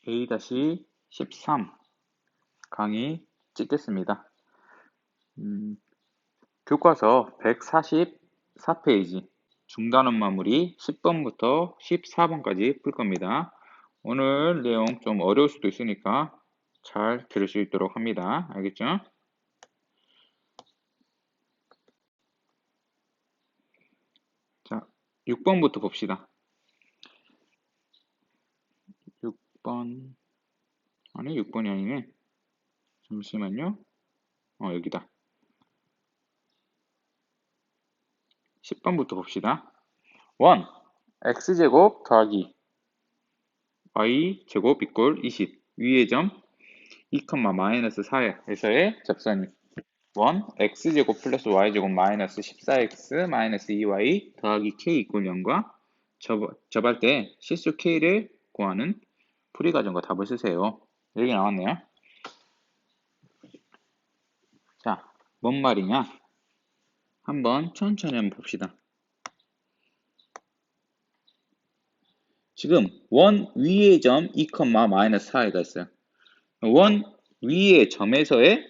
A-13 강의 찍겠습니다. 교과서 144페이지 중단원 마무리 10번부터 14번까지 풀 겁니다. 오늘 내용 좀 어려울 수도 있으니까 잘 들을 수 있도록 합니다. 알겠죠? 자, 6번부터 봅시다. 6번 아니 6번이 아니네. 잠시만요. 여기다. 10번부터 봅시다. 1. x제곱 더하기 y제곱 이꼴 20 위의 점 2, 마이너스 4에서의 접선이 1. x제곱 플러스 y제곱 마이너스 14x 마이너스 2y 더하기 k 이꼴 0과 접할 때 실수 k를 구하는 풀이과정과 답을 쓰세요. 여기 나왔네요. 자, 뭔 말이냐? 한번 천천히 한번 봅시다. 지금 원 위의 점 2, 마이너스 4가 있어요. 원 위의 점에서의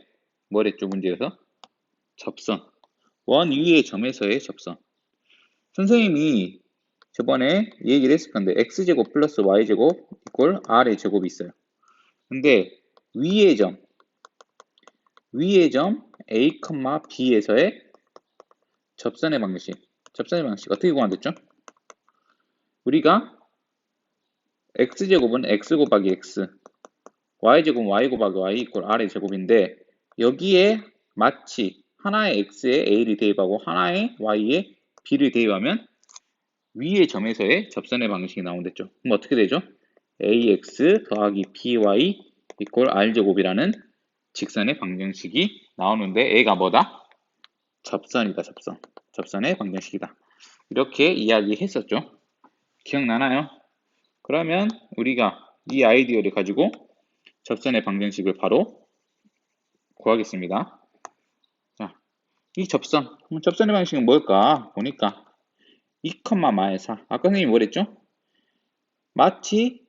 뭐랬죠? 문제에서? 접선. 원 위의 점에서의 접선. 선생님이 저번에 얘기를 했을 건데 x제곱 플러스 y제곱 이꼴 r의 제곱이 있어요. 근데 위의 점 a, b에서의 접선의 방식 어떻게 구한댔죠? 우리가 x제곱은 x 곱하기 x, y제곱은 y 곱하기 y 이꼴 r의 제곱인데 여기에 마치 하나의 x에 a를 대입하고 하나의 y에 b를 대입하면 위의 점에서의 접선의 방식이 나온댔죠. 그럼 어떻게 되죠? ax 더하기 by 이꼴 r제곱이라는 직선의 방정식이 나오는데 a가 뭐다? 접선이다. 접선의 방정식이다. 이렇게 이야기했었죠. 기억나나요? 그러면 우리가 이 아이디어를 가지고 접선의 방정식을 바로 구하겠습니다. 자, 이 접선의 방식은 뭘까? 보니까 2, 마이너스 4. 아까 선생님이 뭐랬죠? 마치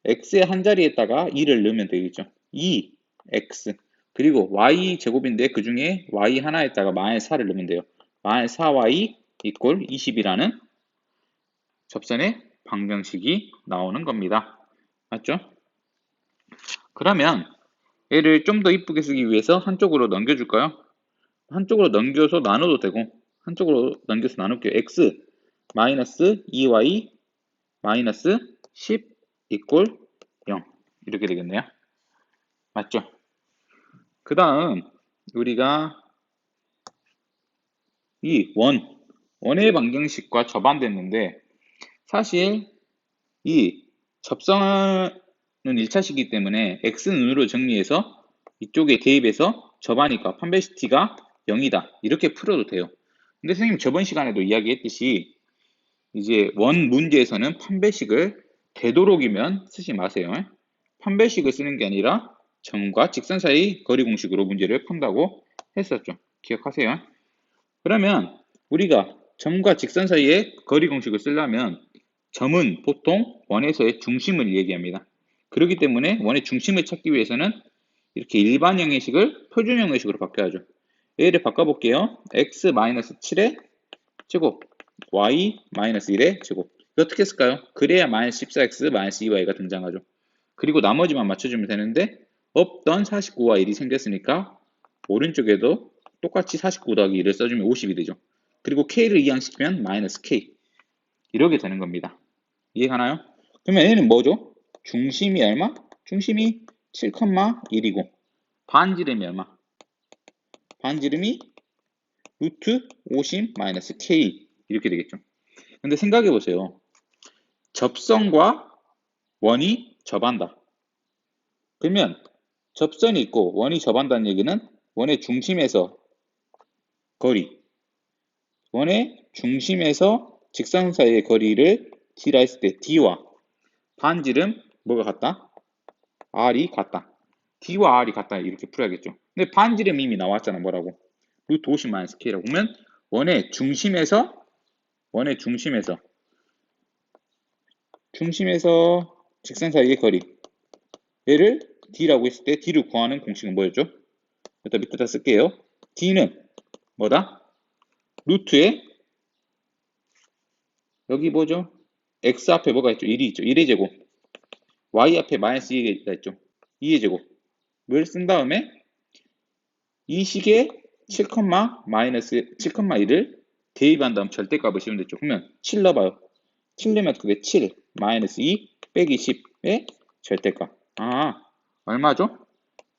x의 한자리에다가 2를 넣으면 되겠죠. 2x 그리고 y 제곱인데 그 중에 y 하나에다가 마이너스 4를 넣으면 돼요. 마이너스 4y 이꼴 20이라는 접선의 방정식이 나오는 겁니다. 맞죠? 그러면 얘를 좀 더 이쁘게 쓰기 위해서 한쪽으로 넘겨줄까요? 한쪽으로 넘겨서 나눠도 되고 한쪽으로 넘겨서 나눌게요. x 마이너스 2y 마이너스 10 이꼴 0 이렇게 되겠네요. 맞죠? 그 다음 우리가 이 원의 방정식과 접안됐는데 사실 이 접선은 1차식이기 때문에 x는으로 정리해서 이쪽에 대입해서 접하니까 판별식 t가 0이다. 이렇게 풀어도 돼요. 근데 선생님 저번 시간에도 이야기했듯이 이제 원 문제에서는 판별식을 되도록이면 쓰지 마세요. 판별식을 쓰는 게 아니라 점과 직선 사이 거리 공식으로 문제를 푼다고 했었죠. 기억하세요. 그러면 우리가 점과 직선 사이의 거리 공식을 쓰려면 점은 보통 원에서의 중심을 얘기합니다. 그렇기 때문에 원의 중심을 찾기 위해서는 이렇게 일반 형의식을 표준 형의식으로 바꿔야죠. 얘를 바꿔볼게요. x-7의 제곱 y-1의 제곱 어떻게 쓸까요? 그래야 마이너스 14x 마이너스 2y가 등장하죠. 그리고 나머지만 맞춰주면 되는데 없던 49와 1이 생겼으니까 오른쪽에도 똑같이 49 더하기 1을 써주면 50이 되죠. 그리고 k를 이항시키면 마이너스 k 이렇게 되는 겁니다. 이해가나요? 그러면 얘는 뭐죠? 중심이 얼마? 중심이 7,1이고 반지름이 얼마? 반지름이 루트 50 마이너스 k 이렇게 되겠죠. 근데 생각해 보세요. 접선과 원이 접한다. 그러면 접선이 있고 원이 접한다는 얘기는 원의 중심에서 거리, 원의 중심에서 직선 사이의 거리를 d라 했을 때 d와 반지름 뭐가 같다? r이 같다. d와 r이 같다 이렇게 풀어야겠죠. 근데 반지름 이미 나왔잖아. 뭐라고? 루트 50 마이너스 k라고 보면 원의 중심에서 직선 사이의 거리 얘를 D라고 했을 때 D를 구하는 공식은 뭐였죠? 일단 밑에다 쓸게요. D는 뭐다? 루트에 여기 뭐죠? X 앞에 뭐가 있죠? 1이 있죠. 1의 제곱. Y 앞에 마이너스 2가 있죠. 2의 제곱을 쓴 다음에 이 식에 7, 마이너스 7,1을 대입한 다음 절대값을 씌우면 됐죠. 그러면 7 넣어봐요. 7 넣으면 그게 7 마이너스 2 빼기 10의 절대값. 아, 얼마죠?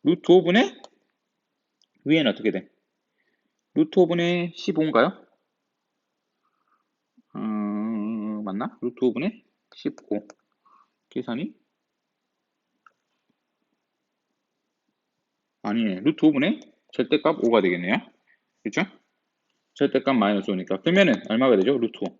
루트 5분의 위에는 어떻게 돼? 루트 5분의 15인가요? 맞나? 루트 5분의 15 계산이? 아니에요. 루트 5분의 절대값 5가 되겠네요. 그렇죠? 절대값 마이너스 5니까. 그러면은 얼마가 되죠? 루트 5.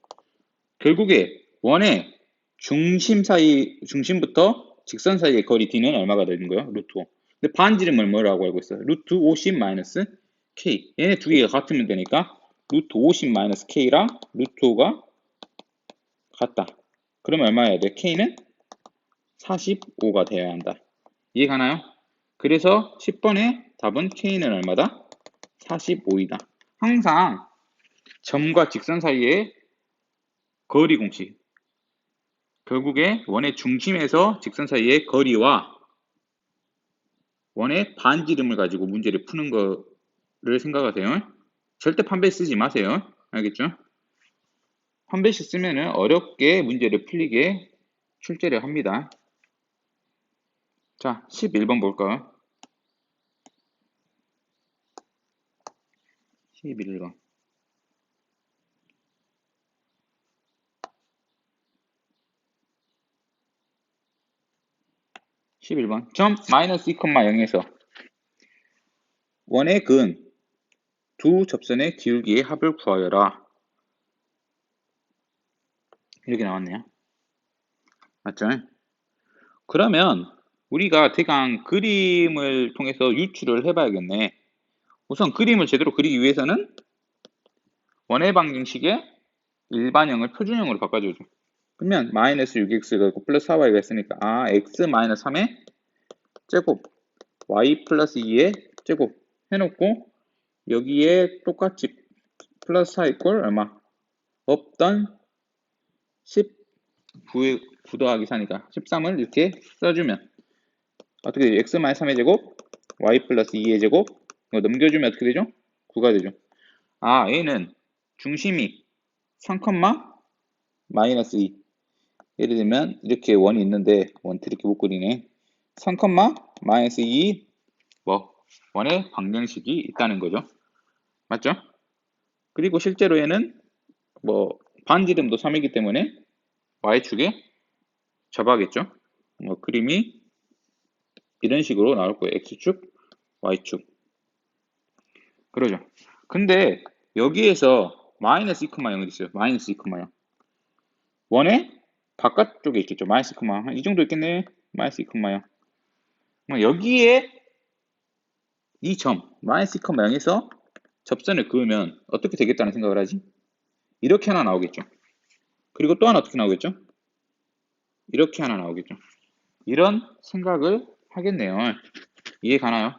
결국에 원의 중심부터 직선 사이의 거리 D는 얼마가 되는 거예요? 루트 5. 근데 반지름을 뭐라고 알고 있어요? 루트 50 마이너스 K. 얘네 두 개가 같으면 되니까 루트 50 마이너스 K랑 루트 5가 같다. 그러면 얼마여야 돼? K는 45가 되어야 한다. 이해 가나요? 그래서 10번의 답은 K는 얼마다? 45이다. 항상 점과 직선 사이의 거리 공식. 결국에 원의 중심에서 직선 사이의 거리와 원의 반지름을 가지고 문제를 푸는 거를 생각하세요. 절대 판별식 쓰지 마세요. 알겠죠? 판별식 쓰면은 어렵게 문제를 풀리게 출제를 합니다. 자, 11번 볼까요? 11번. 11번. 점 마이너스 2,0에서 원의 근 두 접선의 기울기의 합을 구하여라. 이렇게 나왔네요. 맞죠? 그러면 우리가 대강 그림을 통해서 유추를 해봐야겠네. 우선 그림을 제대로 그리기 위해서는 원의 방정식의 일반형을 표준형으로 바꿔주죠. 그러면 마이너스 6x가 있고 플러스 4y가 있으니까 x 마이너스 3의 제곱 y 플러스 2의 제곱 해놓고 여기에 똑같이 플러스 4 이꼴 얼마? 없던 19 더하기 4니까 13을 이렇게 써주면 어떻게 되죠? x 마이너스 3의 제곱 y 플러스 2의 제곱 이거 넘겨주면 어떻게 되죠? 9가 되죠. 얘는 중심이 3, 마이너스 2 예를 들면 이렇게 원이 있는데 원트 이렇게 못 그리네. 3, 마이너스 2 원의 방정식이 있다는 거죠. 맞죠? 그리고 실제로 얘는 반지름도 3이기 때문에 y축에 접하겠죠. 그림이 이런 식으로 나올 거예요. x축, y축. 그러죠. 근데 여기에서 마이너스 2,0이 있어요. 마이너스 2,0. 원의 바깥쪽에 있겠죠. 마이너스 2,0. 이 정도 있겠네. 마이너스 2,0. 여기에 이 점, 마이너스 2,0에서 접선을 그으면 어떻게 되겠다는 생각을 하지? 이렇게 하나 나오겠죠. 그리고 또 하나 어떻게 나오겠죠? 이렇게 하나 나오겠죠. 이런 생각을 하겠네요. 이해 가나요?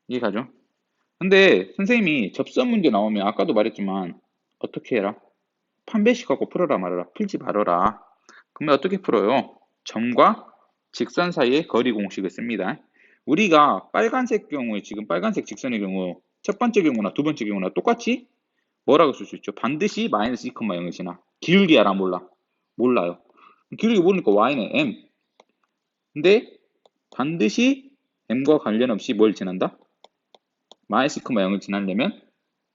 이해 가죠? 근데 선생님이 접선 문제 나오면 아까도 말했지만 어떻게 해라? 판별식 갖고 풀어라 말아라. 풀지 말아라. 그러면 어떻게 풀어요? 점과 직선 사이의 거리 공식을 씁니다. 우리가 빨간색 경우에 지금 빨간색 직선의 경우 첫 번째 경우나 두 번째 경우나 똑같이 뭐라고 쓸 수 있죠? 반드시 마이너스 2,0을 지나. 기울기 알아? 몰라? 몰라요. 기울기 모르니까 y는 m. 근데 반드시 m과 관련 없이 뭘 지난다? 마이너스 2,0을 지나려면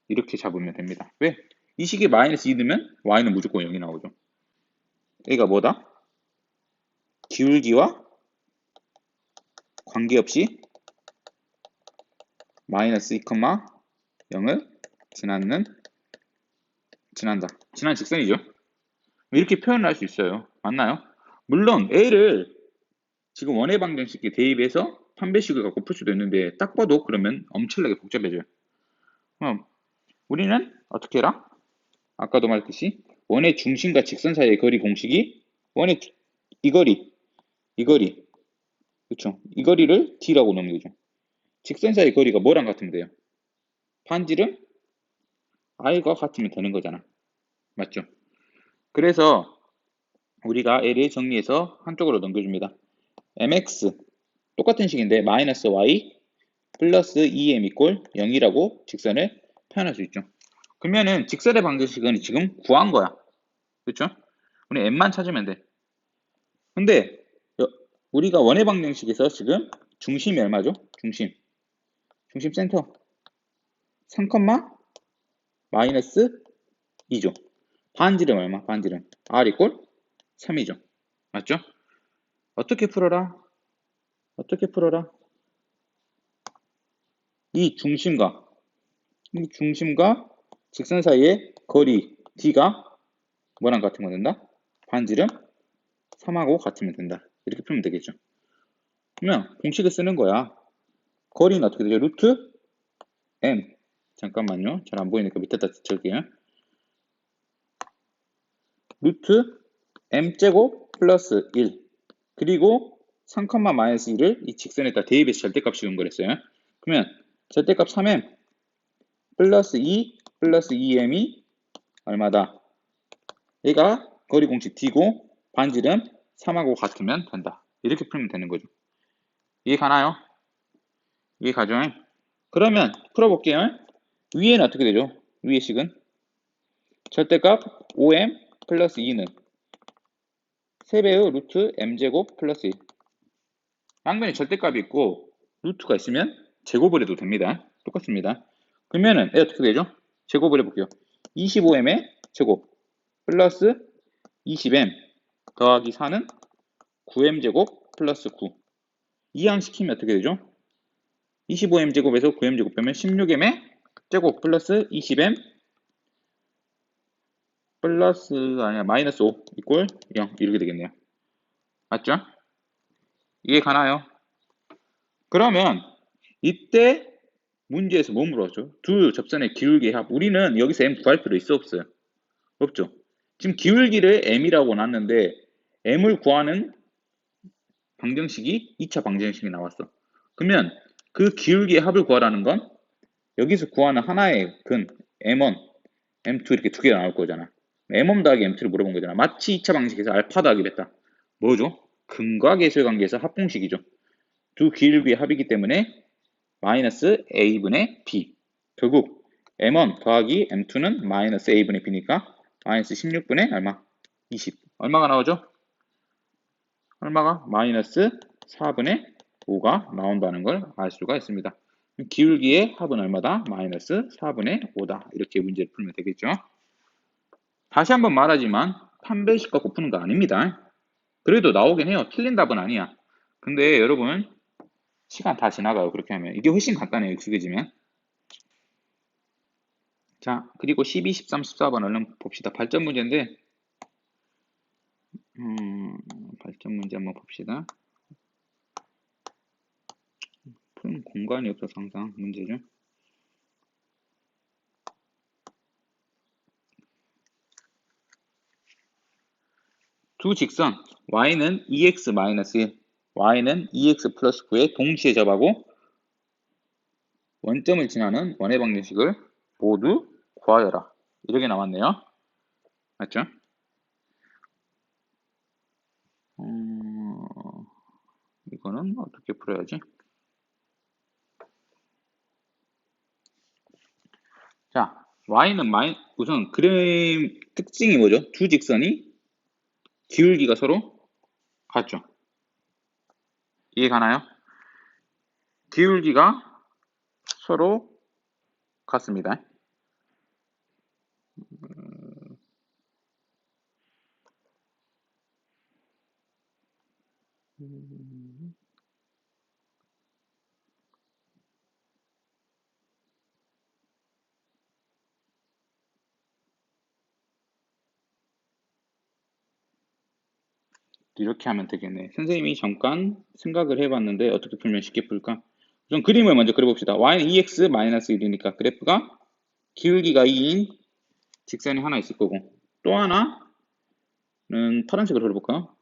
이렇게 잡으면 됩니다. 왜? 이 식에 마이너스 2 넣으면 y는 무조건 0이 나오죠. 얘가 뭐다? 기울기와 관계없이 마이너스 2,0을 지난다. 지난 직선이죠. 이렇게 표현을 할 수 있어요. 맞나요? 물론 A를 지금 원의 방정식에 대입해서 판별식을 갖고 풀 수도 있는데 딱 봐도 그러면 엄청나게 복잡해져요. 그럼 우리는 어떻게 해라? 아까도 말했듯이 원의 중심과 직선 사이의 거리 공식이 원의 이 거리 그렇죠? 이 거리를 d라고 넣으면 되죠. 직선 사이 거리가 뭐랑 같으면 돼요? 반지름 i가 같으면 되는 거잖아. 맞죠? 그래서 우리가 L을 정리해서 한쪽으로 넘겨줍니다. mx 똑같은 식인데 마이너스 y 플러스 2m 이꼴 0이라고 직선을 표현할 수 있죠. 그러면은 직선의 방정식은 지금 구한 거야. 그렇죠? 우리 m만 찾으면 돼. 근데 우리가 원의 방정식에서 지금 중심이 얼마죠? 중심 센터 3, 마이너스 2죠. 반지름 얼마? 반지름 r 이꼴 3이죠. 맞죠? 어떻게 풀어라? 이 중심과 직선 사이의 거리 d가 뭐랑 같으면 된다? 반지름 3하고 같으면 된다. 이렇게 풀면 되겠죠. 그러면 공식을 쓰는 거야. 거리는 어떻게 되죠? 루트 m. 잠깐만요. 잘 안 보이니까 밑에다 적을게요. 루트 m제곱 플러스 1 그리고 3, 마이너스 1을 이 직선에다 대입해서 절대값 씌운 거랬어요. 그러면 절대값 3m 플러스 2 플러스 2m이 얼마다? 얘가 거리 공식 d고 반지름 3하고 같으면 된다. 이렇게 풀면 되는 거죠. 이해 가나요? 이해 가죠? 그러면 풀어볼게요. 위에는 어떻게 되죠? 위의 식은 절대값 5m 플러스 2는 3배의 루트 m제곱 플러스 1. 양변에 절대값이 있고 루트가 있으면 제곱을 해도 됩니다. 똑같습니다. 그러면은 어떻게 되죠? 제곱을 해볼게요. 25m의 제곱 플러스 20m 더하기 4는 9m제곱 플러스 9. 이항시키면 어떻게 되죠? 25m제곱에서 9m제곱 빼면 16m의 제곱 플러스 20m 플러스 마이너스 5 이꼴 0 이렇게 되겠네요. 맞죠? 이해 가나요? 그러면 이때 문제에서 뭐 물어봤죠? 두 접선의 기울기의 합. 우리는 여기서 m 구할 필요 있어 없어요? 없죠. 지금 기울기를 m이라고 놨는데 m을 구하는 방정식이 2차 방정식이 나왔어. 그러면 그 기울기의 합을 구하라는 건 여기서 구하는 하나의 근 m1, m2 이렇게 두 개가 나올 거잖아. m1 더하기 m2를 물어본 거잖아. 마치 2차 방식에서 알파 더하기를 했다. 뭐죠? 근과 계수의 관계에서 합공식이죠. 두 기울기의 합이기 때문에 마이너스 a분의 b. 결국 m1 더하기 m2는 마이너스 a분의 b니까 마이너스 16분의 얼마? 20. 얼마가 나오죠? 얼마가? 마이너스 4분의 5가 나온다는 걸 알 수가 있습니다. 기울기의 합은 얼마다? 마이너스 4분의 5다. 이렇게 문제를 풀면 되겠죠. 다시 한번 말하지만 판별식 갖고 푸는 거 아닙니다. 그래도 나오긴 해요. 틀린 답은 아니야. 근데 여러분 시간 다 지나가요. 그렇게 하면. 이게 훨씬 간단해요. 익숙해지면. 자, 그리고 12, 13, 14번 얼른 봅시다. 발전 문제인데 발전 문제 한번 봅시다. 푸는 공간이 없어서 항상 문제죠. 두 직선 y는 2x-1, y는 2x 플러스 9에 동시에 접하고 원점을 지나는 원의 방정식을 모두 구하여라. 이렇게 나왔네요. 맞죠? 이거는 어떻게 풀어야지? 자, y는 우선 그림 특징이 뭐죠? 두 직선이 기울기가 서로 같죠? 이해 가나요? 기울기가 서로 같습니다. 이렇게 하면 되겠네. 선생님이 잠깐 생각을 해봤는데 어떻게 풀면 쉽게 풀까? 우선 그림을 먼저 그려봅시다. y는 2x-1이니까 그래프가 기울기가 2인 직선이 하나 있을 거고 또 하나는 파란색으로 그려볼까요?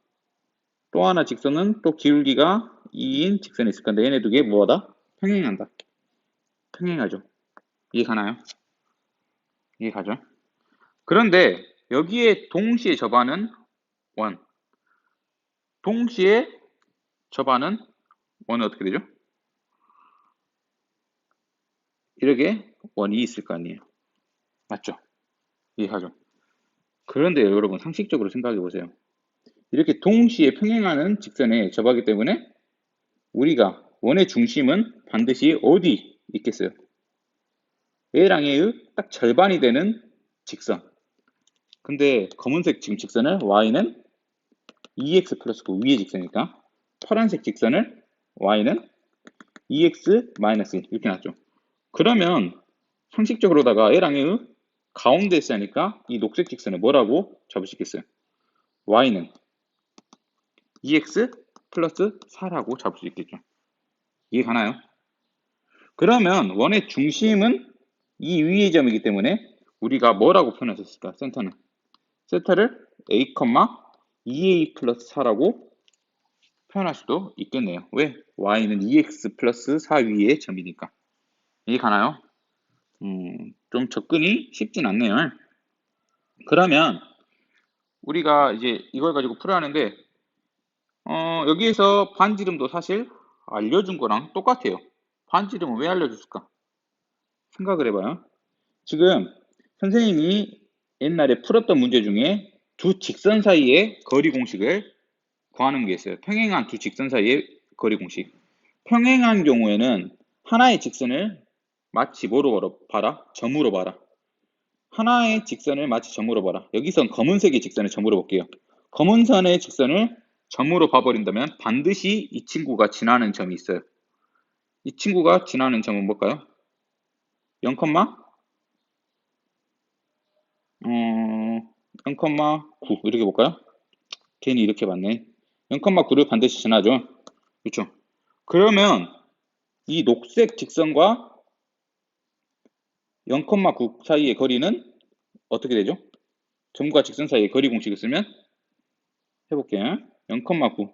또 하나 직선은 또 기울기가 2인 직선이 있을 건데 얘네 두 개 뭐하다? 평행한다. 평행하죠. 이해가나요? 이해가죠? 그런데 여기에 동시에 접하는 원, 동시에 접하는 원은 어떻게 되죠? 이렇게 원이 있을 거 아니에요. 맞죠? 이해하죠? 그런데 여러분 상식적으로 생각해 보세요. 이렇게 동시에 평행하는 직선에 접하기 때문에 우리가 원의 중심은 반드시 어디 있겠어요? A랑 A의 딱 절반이 되는 직선. 근데 검은색 지금 직선을 Y는 2x 플러스 9 위의 직선이니까 파란색 직선을 Y는 2x 마이너스 1 이렇게 놨죠. 그러면 상식적으로다가 A랑 A의 가운데 있으니까 이 녹색 직선을 뭐라고 잡을 수 있겠어요? Y는 2x 플러스 4라고 잡을 수 있겠죠. 이해 가나요? 그러면 원의 중심은 이 위의 점이기 때문에 우리가 뭐라고 표현할 수 있을까? 센터는 센터를 a, 2a 플러스 4라고 표현할 수도 있겠네요. 왜? y는 2x 플러스 4 위의 점이니까. 이해 가나요? 좀 접근이 쉽진 않네요. 그러면 우리가 이제 이걸 가지고 풀어야 하는데 여기에서 반지름도 사실 알려준 거랑 똑같아요. 반지름은 왜 알려줬을까? 생각을 해봐요. 지금 선생님이 옛날에 풀었던 문제 중에 두 직선 사이의 거리 공식을 구하는 게 있어요. 평행한 두 직선 사이의 거리 공식. 평행한 경우에는 하나의 직선을 마치 뭐로 봐라? 점으로 봐라. 하나의 직선을 마치 점으로 봐라. 여기선 검은색의 직선을 점으로 볼게요. 검은 선의 직선을 점으로 봐버린다면 반드시 이 친구가 지나는 점이 있어요. 이 친구가 지나는 점은 뭘까요? 0, 0,9 이렇게 볼까요? 괜히 이렇게 봤네. 0,9를 반드시 지나죠. 그렇죠? 그러면 이 녹색 직선과 0,9 사이의 거리는 어떻게 되죠? 점과 직선 사이의 거리 공식을 쓰면 해볼게요. 0,9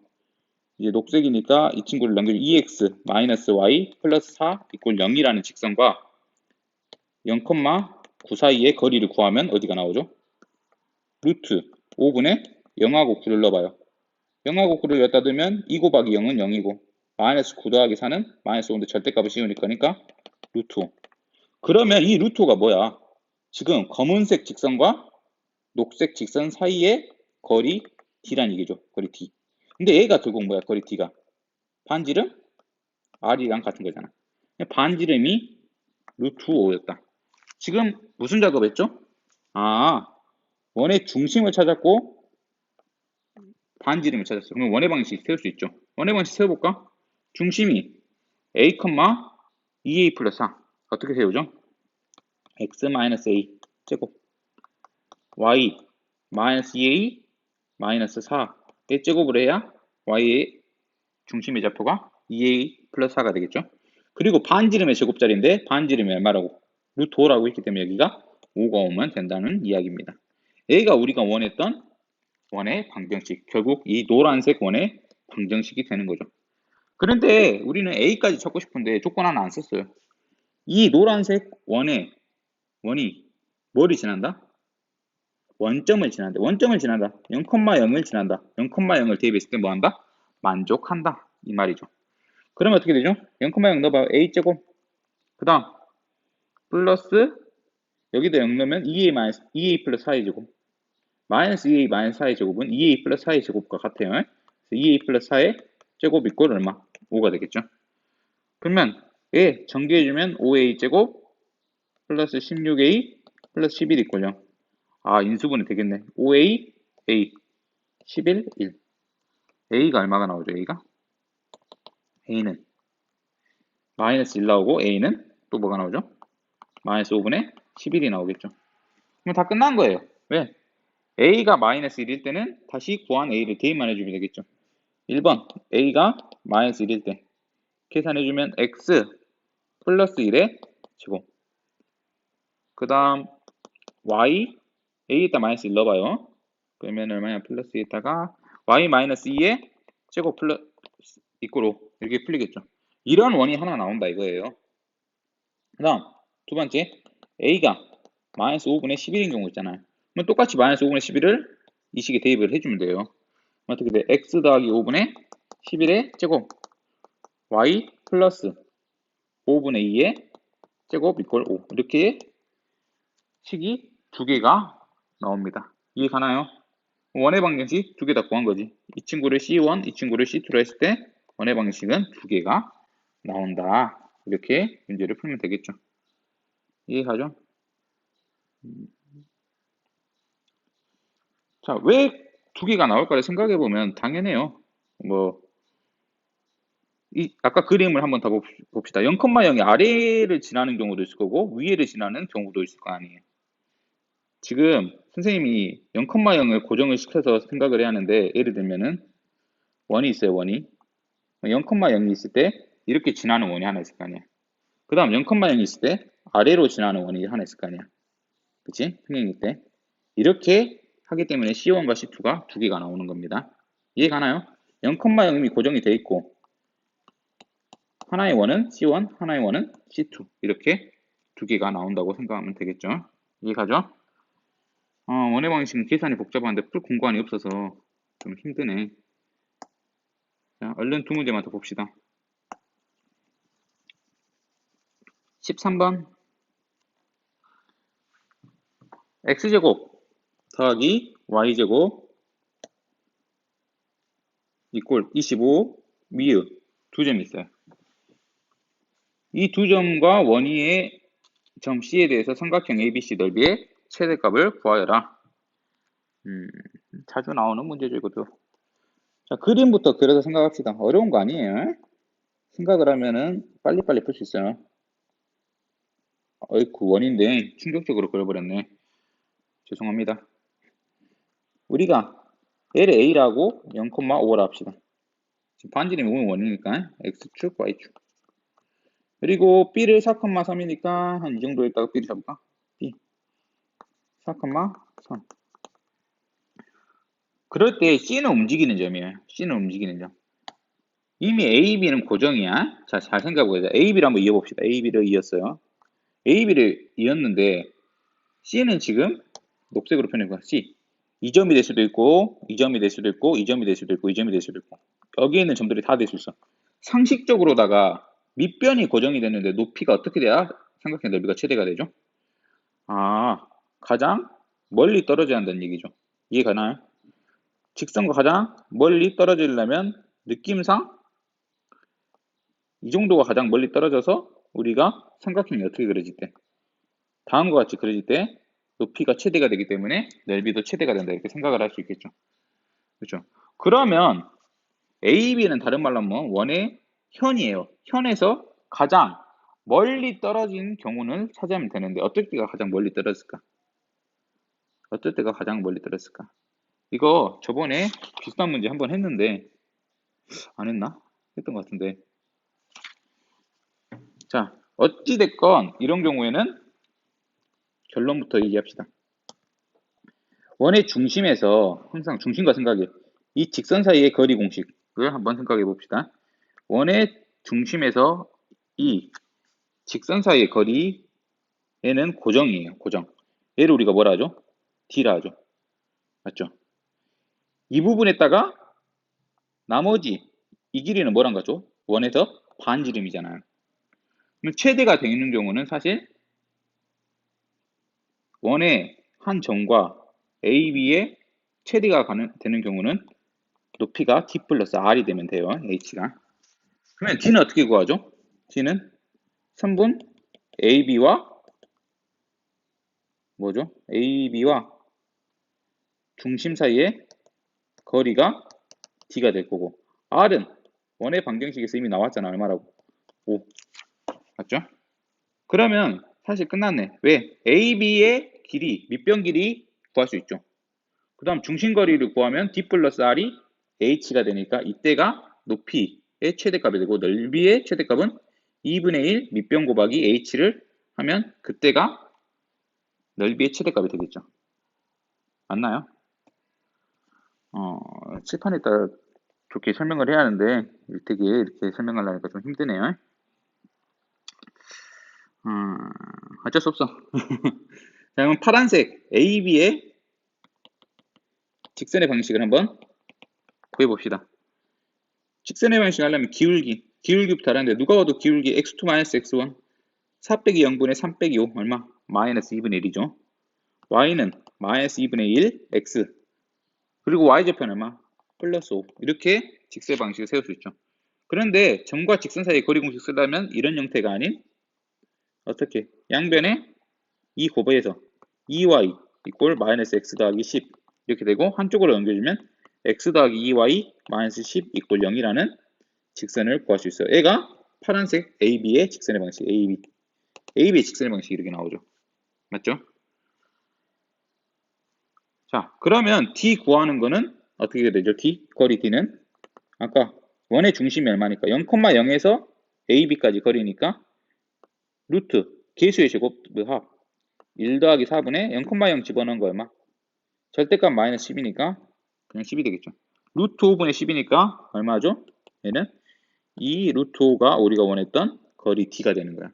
이제 녹색이니까 이 친구를 넘기면 2x 마이너스 y 플러스 4 이꼴 0이라는 직선과 0,9 사이의 거리를 구하면 어디가 나오죠? 루트 5분의 0하고 9를 넣어봐요. 0하고 9를 여기다 두면 2 곱하기 0은 0이고 마이너스 9 더하기 4는 마이너스 5인데 절대값을 씌우니까 루트 5. 그러면 이 루트 5가 뭐야? 지금 검은색 직선과 녹색 직선 사이의 거리 D란 얘기죠. 거리 D. 근데 얘가 결국 뭐야? 거리 D가. 반지름 R이랑 같은 거잖아. 반지름이 루트 5였다. 지금 무슨 작업했죠? 원의 중심을 찾았고 반지름을 찾았어요. 그러면 원의 방식 세울 수 있죠. 원의 방식 세워볼까? 중심이 a, 2a 플러스 4 어떻게 세우죠? x 마이너스 a 제곱 y 마이너스 2a 마이너스 4의 제곱을 해야 y의 중심의 좌표가 2a 플러스 4가 되겠죠. 그리고 반지름의 제곱자리인데 반지름이 얼마라고? 루트 5라고 했기 때문에 여기가 5가 오면 된다는 이야기입니다. A가 우리가 원했던 원의 방정식, 결국 이 노란색 원의 방정식이 되는 거죠. 그런데 우리는 A까지 찾고 싶은데 조건 하나 안 썼어요. 이 노란색 원이 뭐를 지난다? 원점을 지난다. 원점을 지난다. 0,0을 지난다. 0,0을 대입했을 때 뭐한다? 만족한다. 이 말이죠. 그러면 어떻게 되죠? 0,0 넣어봐요. A제곱. 그 다음 플러스 여기다 0 넣으면 2a 플러스 4의 제곱. 마이너스 2a 마이너스 4의 제곱은 2a 플러스 4의 제곱과 같아요. 그래서 2a 플러스 4의 제곱 이꼴 얼마? 5가 되겠죠. 그러면 예, 정리해주면 5a 제곱 플러스 16a 플러스 11 이꼴 0. 인수분해 되겠네. 5a, a, 11, 1. a가 얼마가 나오죠? a는 마이너스 1 나오고 a는 또 뭐가 나오죠? 마이너스 5분의 11이 나오겠죠. 그럼 다 끝난 거예요. 왜? a가 마이너스 1일 때는 다시 구한 a를 대입만 해주면 되겠죠. 1번 a가 마이너스 1일 때 계산해주면 x 플러스 1의 제곱. 그 다음 y a에다 마이너스 1 넣어봐요. 그러면 얼마냐? 플러스 2에다가 y 마이너스 2의 제곱 플러스 이꼬로 이렇게 풀리겠죠. 이런 원이 하나 나온다 이거예요. 그 다음 두 번째 a가 마이너스 5분의 11인 경우 있잖아요. 그럼 똑같이 마이너스 5분의 11을 이 식에 대입을 해주면 돼요. 어떻게 돼? x 더하기 5분의 11의 제곱 y 플러스 5분의 2의 제곱 이퀄 5 이렇게 식이 두 개가 나옵니다. 이해 가나요? 원의 방정식 두 개 다 구한 거지. 이 친구를 C1, 이 친구를 C2로 했을 때 원의 방정식은 두 개가 나온다. 이렇게 문제를 풀면 되겠죠. 이해가죠? 자, 왜 두 개가 나올까를 생각해 보면 당연해요. 아까 그림을 한번 더 봅시다. 0,0이 아래를 지나는 경우도 있을 거고 위에를 지나는 경우도 있을 거 아니에요. 지금 선생님이 0,0을 고정을 시켜서 생각을 해야 하는데 예를 들면은 원이 있어요. 원이 0,0이 있을 때 이렇게 지나는 원이 하나 있을 거 아니야. 그 다음 0,0이 있을 때 아래로 지나는 원이 하나 있을 거 아니야. 그치? 평행일 때 이렇게 하기 때문에 C1과 C2가 두 개가 나오는 겁니다. 이해 가나요? 0,0이 고정이 돼 있고 하나의 원은 C1, 하나의 원은 C2 이렇게 두 개가 나온다고 생각하면 되겠죠. 이해 가죠? 원의 방식은 계산이 복잡한데 풀 공간이 없어서 좀 힘드네. 자, 얼른 두 문제만 더 봅시다. 13번 x제곱 더하기 y제곱 이꼴 25 미으 두 점이 있어요. 이 두 점과 원위의 점 C에 대해서 삼각형 ABC 넓이의 최대값을 구하여라. 자주 나오는 문제죠, 이것도. 자, 그림부터 그려서 생각합시다. 어려운 거 아니에요. 생각을 하면은 빨리빨리 풀 수 있어요. 어이쿠, 원인데 충격적으로 그려버렸네. 죄송합니다. 우리가 L을 A라고 0,5라 합시다. 지금 반지름이 오면 원이니까 X축, Y축. 그리고 B를 4,3이니까 한 이 정도 있다가 B를 잡을까? B 4,3. 그럴 때 C는 움직이는 점이에요. C는 움직이는 점. 이미 A, B는 고정이야. 자, 잘 생각해보자. A, B를 한번 이어봅시다. A, B를 이었어요. A, B를 이었는데 C는 지금 녹색으로 표현해봐. C. 2점이 될 수도 있고 2점이 될 수도 있고 2점이 될 수도 있고 2점이 될 수도 있고 여기에 있는 점들이 다 될 수 있어. 상식적으로다가 밑변이 고정이 됐는데 높이가 어떻게 돼야 삼각형 넓이가 최대가 되죠? 가장 멀리 떨어져야 한다는 얘기죠. 이해 가나요? 직선과 가장 멀리 떨어지려면 느낌상 이 정도가 가장 멀리 떨어져서 우리가 삼각형이 어떻게 그려질 때 다음과 같이 그려질 때 높이가 최대가 되기 때문에 넓이도 최대가 된다 이렇게 생각을 할 수 있겠죠. 그렇죠? 그러면 A, B는 다른 말로 하면 원의 현이에요. 현에서 가장 멀리 떨어진 경우는 찾아내면 되는데 어떨 때가 가장 멀리 떨어졌을까? 어떨 때가 가장 멀리 떨어졌을까? 이거 저번에 비슷한 문제 한번 했는데 안 했나? 했던 것 같은데 자 어찌됐건 이런 경우에는 결론부터 얘기합시다. 원의 중심에서 항상 중심과 생각이 이 직선 사이의 거리 공식을 한번 생각해 봅시다. 원의 중심에서 이 직선 사이의 거리에는 고정이에요. 고정. 얘를 우리가 뭐라 하죠? D라 하죠. 맞죠? 이 부분에다가 나머지 이 길이는 뭐란 거죠? 원에서 반지름이잖아요. 그럼 최대가 되는 경우는 사실 원의 한 점과 AB의 최대가 되는 경우는 높이가 D 플러스 R이 되면 돼요. H가. 그러면 D는 어떻게 구하죠? D는 3분 AB와 뭐죠? AB와 중심 사이의 거리가 D가 될 거고 R은 원의 방정식에서 이미 나왔잖아. 얼마라고? 5. 맞죠? 그러면 사실 끝났네. 왜? AB의 길이, 밑변 길이 구할 수 있죠. 그 다음 중심거리를 구하면 D 플러스 R이 H가 되니까 이때가 높이의 최대값이 되고 넓이의 최대값은 2분의 1 밑변 곱하기 H를 하면 그때가 넓이의 최대값이 되겠죠. 맞나요? 칠판에 따라 좋게 설명을 해야 하는데 되게 이렇게 설명하려니까 좀 힘드네요. 어쩔 수 없어. 자, 그럼 파란색 AB의 직선의 방식을 한번 구해봅시다. 직선의 방식 하려면 기울기부터 하는데 누가 봐도 기울기 x2-x1 4 빼기 0분의 3 빼기 5 얼마? 마이너스 2분의 1이죠. y는 마이너스 2분의 1 x 그리고 y좌편 얼마? 플러스 5 이렇게 직선의 방식을 세울 수 있죠. 그런데 점과 직선 사이의 거리 공식 쓰려면 이런 형태가 아닌 어떻게? 양변에 이 곱해서 2y 이꼴 마이너스 x 더하기 10 이렇게 되고 한쪽으로 넘겨주면 x 더하기 2y 마이너스 10 이꼴 0이라는 직선을 구할 수 있어요. 얘가 파란색 AB의 직선의 방식 AB의 직선의 방식이 이렇게 나오죠. 맞죠? 자, 그러면 D 구하는 거는 어떻게 되죠? D, 거리 D는 아까 원의 중심이 얼마니까 0,0에서 AB까지 거리니까 루트 계수의 제곱의 합 1 더하기 4분의 0,0 집어넣은 거 얼마? 절대값 마이너스 10이니까 그냥 10이 되겠죠. 루트 5분의 10이니까 얼마죠? 얘는 2 루트 5가 우리가 원했던 거리 D가 되는 거야.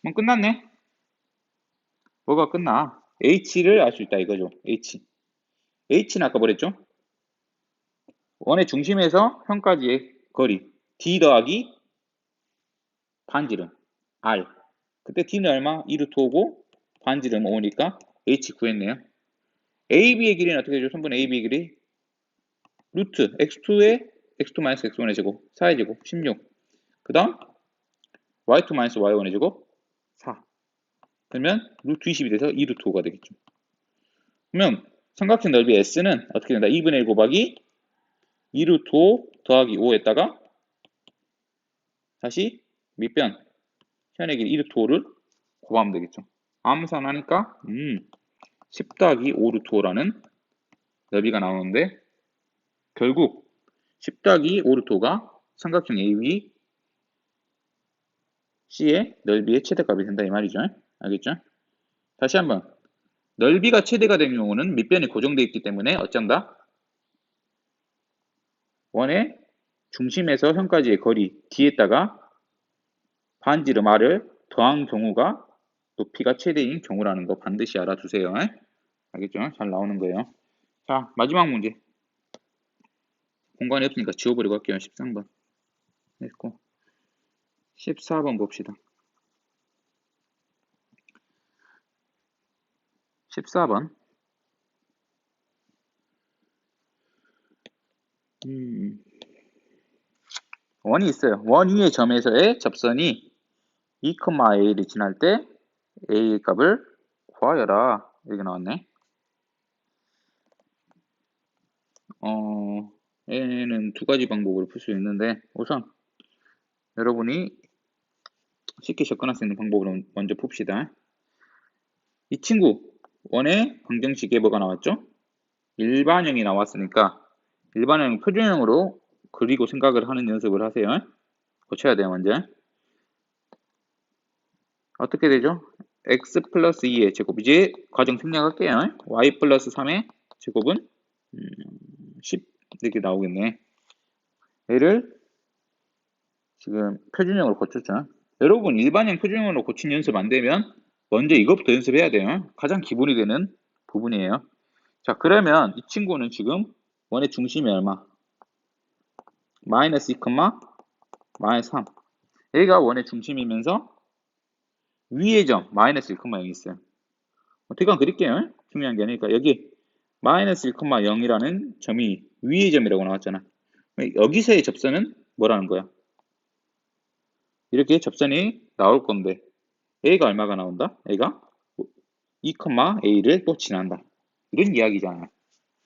그럼 끝났네. 뭐가 끝나? H를 알 수 있다 이거죠. H는 아까 뭐랬죠? 원의 중심에서 현까지의 거리 D 더하기 반지름 R 그때 D는 얼마? 2 루트 5고 반지름 5니까 H 구했네요. AB의 길이는 어떻게 되죠? 선분 AB의 길이 루트 x2의 x2-x1의 제곱 4의 제곱 16 그 다음 y2-y1의 제곱 4 그러면 루트 20이 돼서 2 루트 5가 되겠죠. 그러면 삼각형 넓이 S는 어떻게 된다? 2분의 1 곱하기 2 루트 5 더하기 5에다가 다시 밑변 현의 길이 2 루트 5를 곱하면 되겠죠. 암산하니까 10 더하기 5 루트 5라는 넓이가 나오는데 결국 10 더하기 5 루트 5가 삼각형 ABC의 넓이의 최대값이 된다 이 말이죠. 알겠죠? 다시 한번 넓이가 최대가 되는 경우는 밑변이 고정되어 있기 때문에 어쩐다? 원의 중심에서 현까지의 거리 D에다가 반지름 R을 더한 경우가 높이가 최대인 경우라는 거 반드시 알아두세요. 알겠죠? 잘 나오는 거예요. 자, 마지막 문제. 공간이 없으니까 지워버리고 할게요. 13번. 했고 14번 봅시다. 14번. 원이 있어요. 원 위의 점에서의 접선이 2,a를 지날 때 a의 값을 구하여라. 이렇게 나왔네. 얘는 두 가지 방법으로 풀 수 있는데 우선 여러분이 쉽게 접근할 수 있는 방법으로 먼저 풉시다. 이 친구 원의 방정식에 뭐가 나왔죠? 일반형이 나왔으니까 일반형 표준형으로 그리고 생각을 하는 연습을 하세요. 고쳐야 돼요 먼저. 어떻게 되죠? x 플러스 2의 제곱 이제 과정 생략할게요. y 플러스 3의 제곱은 10 이렇게 나오겠네. 얘를 지금 표준형으로 고쳤죠. 여러분 일반형 표준형으로 고친 연습 안 되면 먼저 이것부터 연습해야 돼요. 가장 기본이 되는 부분이에요. 자 그러면 이 친구는 지금 원의 중심이 얼마? 마이너스 2, 마이너스 3 여기가 원의 중심이면서 위의 점 마이너스 1,0이 있어요. 대강 그릴게요. 중요한 게 아니니까 여기 마이너스 1,0이라는 점이 위의 점이라고 나왔잖아. 여기서의 접선은 뭐라는 거야? 이렇게 접선이 나올 건데 A가 얼마가 나온다? A가 2,A를 또 지난다. 이런 이야기잖아.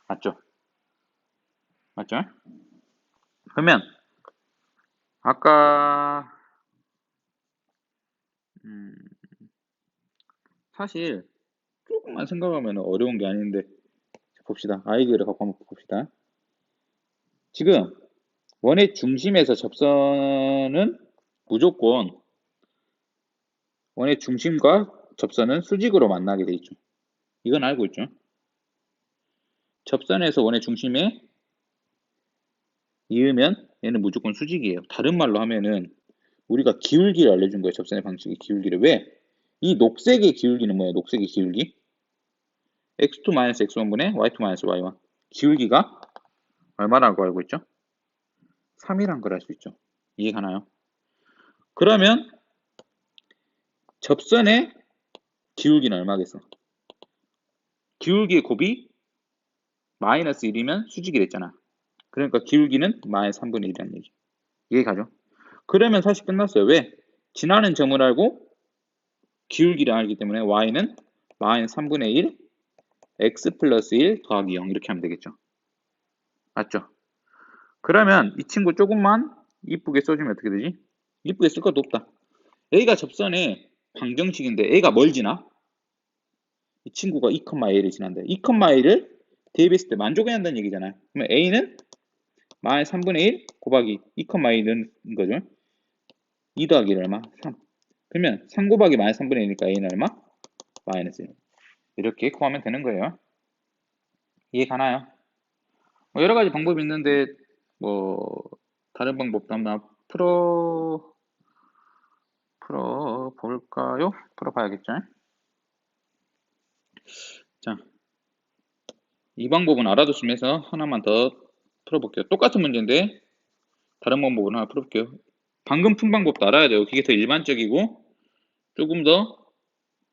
맞죠? 맞죠? 그러면 아까 사실 조금만 생각하면 어려운 게 아닌데 봅시다. 아이디어를 갖고 한번 봅시다. 지금 원의 중심에서 접선은 무조건 원의 중심과 접선은 수직으로 만나게 돼 있죠. 이건 알고 있죠. 접선에서 원의 중심에 이으면 얘는 무조건 수직이에요. 다른 말로 하면은 우리가 기울기를 알려준 거예요. 접선의 방식의 기울기를. 왜? 이 녹색의 기울기는 뭐예요? 녹색의 기울기? x2-x1분의 y2-y1. 기울기가 얼마라고 알고 있죠? 3이란 걸 알 수 있죠. 이해가나요? 그러면 접선의 기울기는 얼마겠어? 기울기의 곱이 마이너스 1이면 수직이 됐잖아. 그러니까 기울기는 마이너스 3분의 1이라는 얘기. 이해가죠? 그러면 사실 끝났어요. 왜? 지나는 점을 알고 기울기를 알기 때문에 y는 마이너스 3분의 1 x 플러스 1 더하기 0 이렇게 하면 되겠죠. 맞죠? 그러면 이 친구 조금만 이쁘게 써주면 어떻게 되지? 이쁘게 쓸 것도 없다. A가 접선의 방정식인데 A가 뭘 지나? 이 친구가 2,A를 지난다. 2,A를 대입했을 때 만족해야 한다는 얘기잖아요. 그러면 A는 마이너스 3분의 1 곱하기 2,A 넣는 거죠. 2 더하기 1 얼마? 3. 그러면 3 곱하기 마이너스 3분의 1이니까 A는 얼마? 마이너스 1. 이렇게 구하면 되는 거예요. 이해 가나요? 뭐 여러 가지 방법이 있는데 뭐 다른 방법도 한번 풀어 볼까요? 풀어 봐야겠죠? 자, 이 방법은 알아두시면서 하나만 더 풀어볼게요. 똑같은 문제인데 다른 방법으로 하나 풀어볼게요. 방금 푼 방법도 알아야 돼요. 그게 더 일반적이고 조금 더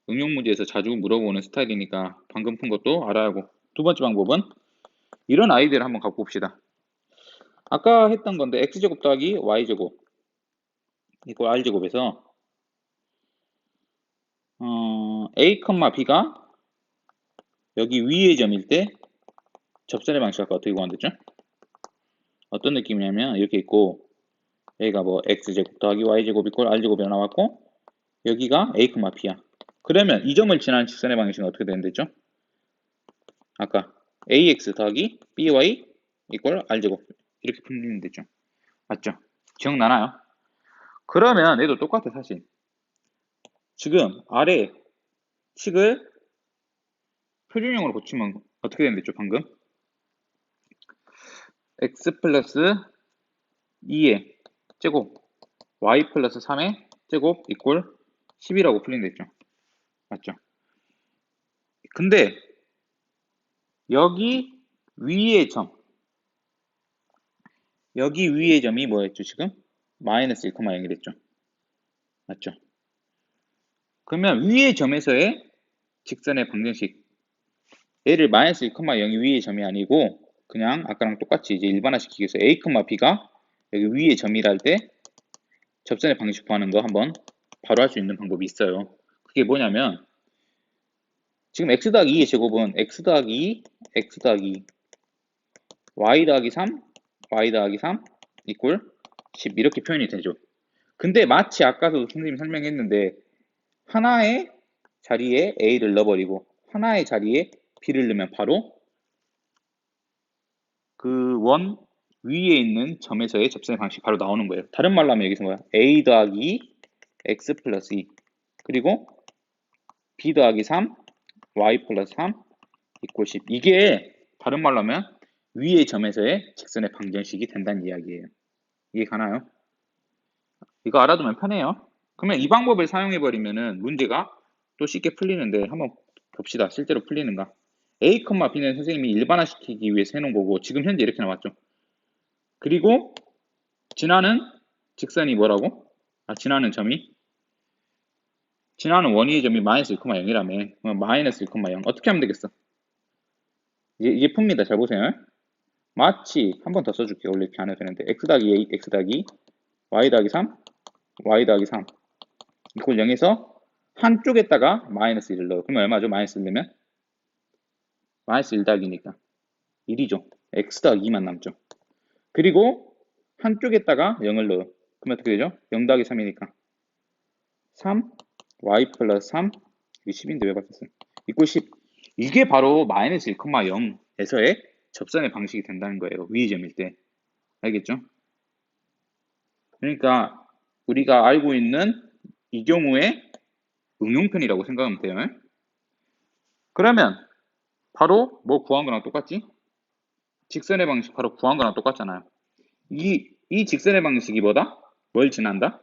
응용 문제에서 자주 물어보는 스타일이니까 방금 푼 것도 알아야 하고. 두 번째 방법은 이런 아이디어를 한번 갖고 봅시다. 아까 했던 건데 x제곱 더하기 y제곱 이거 r제곱에서 a, b가 여기 위의 점일 때 접선의 방식 아까 어떻게 구한댔죠? 어떤 느낌이냐면 이렇게 있고 여기가 뭐 x제곱 더하기 y제곱 이꼴 r제곱이 나왔고 여기가 a, b야. 그러면 이 점을 지나는 직선의 방식은 어떻게 되는데죠? 아까 ax 더하기 by 이꼴 r제곱 이렇게 풀리면 되죠. 맞죠? 기억나나요? 그러면 얘도 똑같아 사실. 지금 아래 식을 표준형으로 고치면 어떻게 되는데죠 방금? x 플러스 2의 제곱 y 플러스 3의 제곱 이꼴 10이라고 풀린댔죠. 맞죠? 근데 여기 위의 점 여기 위의 점이 뭐였죠 지금? 마이너스 1,0이 됐죠. 맞죠? 그러면 위의 점에서의 직선의 방정식 얘를 마이너스 1,0이 위의 점이 아니고 그냥 아까랑 똑같이 이제 일반화시키기 위해서 a, b가 여기 위의 점이라 할 때 접선의 방식 구하는 거 한번 바로 할 수 있는 방법이 있어요. 그게 뭐냐면 지금 x 더하기 2의 제곱은 x 더하기 2, x 더하기 2 y 더하기 3, y 더하기 3 이꼴 10 이렇게 표현이 되죠. 근데 마치 아까도 선생님이 설명했는데 하나의 자리에 a를 넣어버리고 하나의 자리에 b를 넣으면 바로 그 원 위에 있는 점에서의 접선의 방식이 바로 나오는 거예요. 다른 말로 하면 여기서 뭐야? a 더하기 x 플러스 2 그리고 b 더하기 3 y 플러스 3 이꼴 10 이게 다른 말로 하면 위의 점에서의 직선의 방정식이 된다는 이야기예요. 이해 가나요? 이거 알아두면 편해요. 그러면 이 방법을 사용해버리면은 문제가 또 쉽게 풀리는데 한번 봅시다. 실제로 풀리는가? A, B는 선생님이 일반화시키기 위해서 해놓은 거고 지금 현재 이렇게 나왔죠. 그리고 지나는 직선이 뭐라고? 지나는 점이 지나는 원위의 점이 마이너스 1,0이라며 그럼 마이너스 1,0 어떻게 하면 되겠어? 이게 풉니다. 잘 보세요. 마치 한 번 더 써줄게요. 원래 이렇게 안 해도 되는데 x 더하기 a, x 더하기 y 더하기 3 y 더하기 3 이꼴 0에서 한쪽에다가 마이너스 1을 넣어. 그러면 얼마죠? 마이너스 1 넣으면? 마이너스 1 더하기니까 1이죠. x 더하기 2만 남죠. 그리고 한쪽에다가 0을 넣어. 그러면 어떻게 되죠? 0 더하기 3이니까 3 y 플러스 3 이게 10인데 왜 바뀌었어요? 이꼴 10 이게 바로 마이너스 1,0에서의 접선의 방식이 된다는 거예요. 위의 점일 때. 알겠죠? 그러니까 우리가 알고 있는 이 경우에 응용편이라고 생각하면 돼요. 그러면 바로 뭐 구한 거랑 똑같지? 직선의 방식 바로 구한 거랑 똑같잖아요. 이 직선의 방식이 뭐다? 뭘 지난다?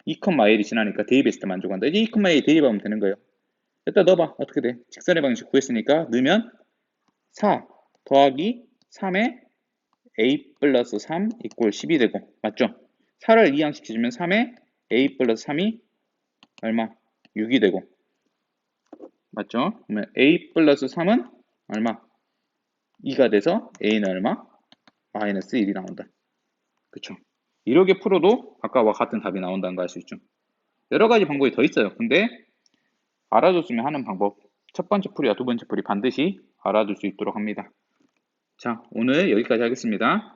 2,1이 지나니까 대입했을 때 만족한다. 이제 2,1 대입하면 되는 거예요. 일단 넣어봐. 어떻게 돼? 직선의 방식 구했으니까 넣으면 4 더하기 3에 a 플러스 3 이꼴 10이 되고, 맞죠? 4를 이항시켜주면 3에 a 플러스 3이 얼마? 6이 되고, 맞죠? 그러면 a 플러스 3은 얼마? 2가 돼서 a는 얼마? 마이너스 1이 나온다. 그쵸? 이렇게 풀어도 아까와 같은 답이 나온다는 거 알 수 있죠? 여러 가지 방법이 더 있어요. 근데 알아줬으면 하는 방법, 첫 번째 풀이와 두 번째 풀이 반드시 알아둘 수 있도록 합니다. 자, 오늘 여기까지 하겠습니다.